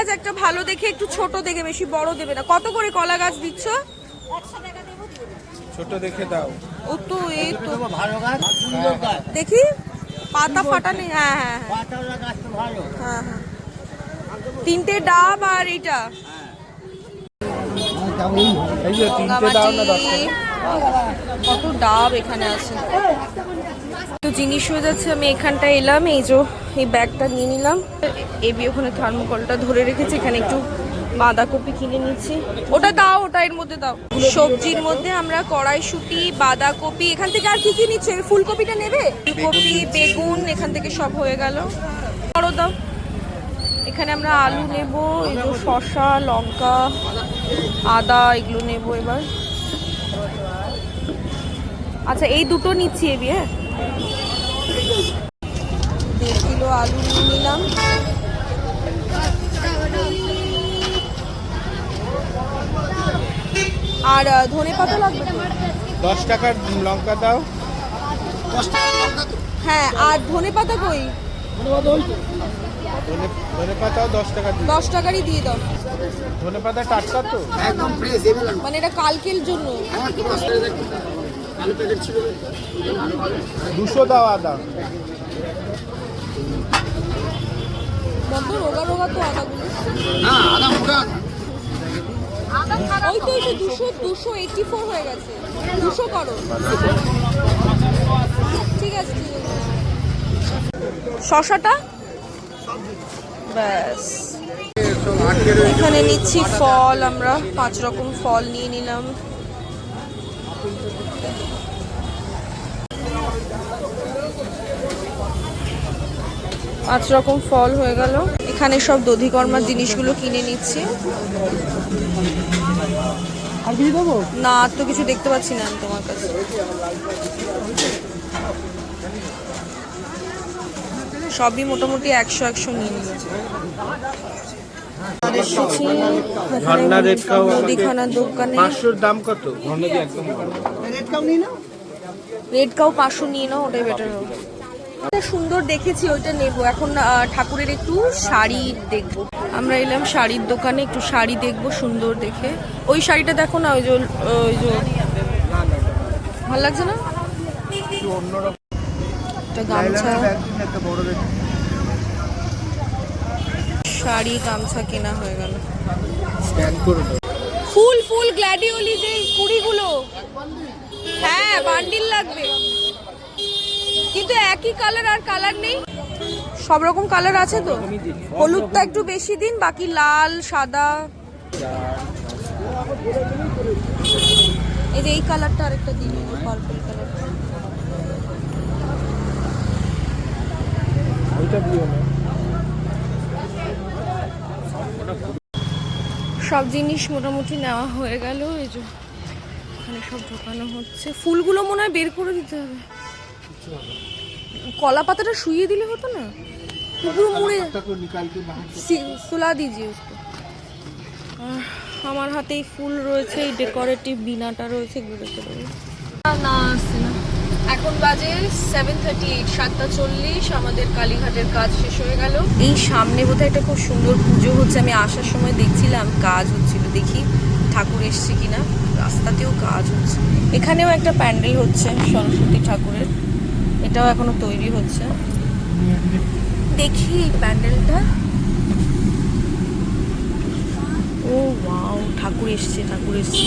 গাছ একটা ভালো দেখে, একটু ছোট দেখে, বেশি বড় দেবে না। কত করে কলা গাছ দিচ্ছ? ছোট দেখে দাও। ও তো এই তো ভালো গাছ, সুন্দর গাছ। দেখি পাতা ফাটা নেই। হ্যাঁ হ্যাঁ হ্যাঁ, পাতাওয়ালা গাছ তো ভালো। হ্যাঁ হ্যাঁ, 3টে ডাব আর এইটা। এই যে 3টে দাও না 10 টাকা। কত ডাব এখানে আছে। তো জিনিস হয়ে যাচ্ছে, আমি এখানটায় এলাম, এই যে এই ব্যাগটা নিয়ে নিলাম। এবি ওখানে থার্মোকলটা ধরে রেখেছে, এখানে একটু বাঁধাকপি কিনে নিচ্ছি। ওটা দাও, ওটা এর মধ্যে দাও। সবজির মধ্যে আমরা কড়াইশুঁটি, বাঁধাকপি, এখান থেকে আর কি কি নিচ্ছে? ফুলকপিটা নেবে? ফুলকপি, বেগুন, এখান থেকে সব হয়ে গেল। বড় দাও। এখানে আমরা আলু নেব, এই যে শসা, লঙ্কা, আদা, এগুলো নেব এবার। আচ্ছা এই দুটো নিচ্ছি এবি। হ্যাঁ, 1.5 কিলো আলু নিয়ে নিলাম। আর ধনে পাতা লাগবে তো? 10 টাকার লঙ্কা দাও। হ্যাঁ, আর ধনে পাতা কই? ধনে পাতাও 10 টাকা দিই। 10 টাকারই দিয়ে দাও। ধনে পাতা টাটকা তো, একদম ফ্রেশ। মানে এটা কালকের জন্য। 200 দাও আদা। বন্ধ রোগা রোগা তো আদাগুলো। না, আদা মোটা। ওই তো 284 হয়ে গেছে। 200 করো। ঠিক আছে ঠিক আছে। শসাটা ব্যাস। এখানে নিচ্ছি ফল, আমরা 5 রকম ফল নিয়ে নিলাম। পাঁচ রকম ফল হয়ে গেল। এখানে সব দধিকর্মার জিনিসগুলো কিনে নিচ্ছি। আর কি দেবো? না, আর তো কিছু দেখতে পাচ্ছি না আমি তোমার কাছে। সবই মোটামুটি 100 নিয়ে নিয়েছি। মুদিখানার দোকানে 500 দাম কত? রেড কাউ 500 নিয়ে নাও, ওটাই বেটার হবে। সুন্দর দেখেছি, ওইটা নেব। এখন ঠাকুরের একটু শাড়ি দেখবো। আমরা এলাম শাড়ির দোকানে, একটু শাড়ি দেখবো সুন্দর দেখে। ওই শাড়িটা দেখো না, ওই যে ভালো লাগছে না? গামছা, শাড়ি, গামছা কেনা হয়ে গেল। ফুল ফুল গ্ল্যাডিওলি যে কুড়িগুলো, হ্যাঁ বান্ডিল লাগবে, কিন্তু একই কালার আর কালার নেই। সব রকম কালার আছে তো। হলুদটা একটু বেশি দিন, বাকি লাল, সাদা। এই যে এই কালারটা আরেকটা দিন, পার্পল কালার। সব জিনিস মোটামুটি নেওয়া হয়ে গেল। এই যে এখানে সব ঢোকানো হচ্ছে। ফুলগুলো মনে হয় বের করে দিতে হবে। কলা পাতাটা শুইয়ে দিলে হতো না? পুরো মুড়ে সুলা দিজিয়ে उसको। আমার হাতেই ফুল রয়েছে, এই ডেকোরেটিভ বিনাটা রয়েছে, ঘুরে চলে না আসছে না। এখন বাজে 7:38, 7:40। আমাদের কালীঘাটের কাজ শেষ হয়ে গেল। এই সামনে বোধহয় একটা খুব সুন্দর পুজো হচ্ছে। আমি আসার সময় দেখছিলাম কাজ হচ্ছিল, দেখি ঠাকুর এসছে কিনা। রাস্তাতেও কাজ হচ্ছে। এখানেও একটা প্যান্ডেল হচ্ছে সরস্বতী ঠাকুরের, এটাও এখনো তৈরি হচ্ছে। দেখি এই প্যান্ডেলটা। ও ওয়াও, ঠাকুর এসছে, ঠাকুর এসছে।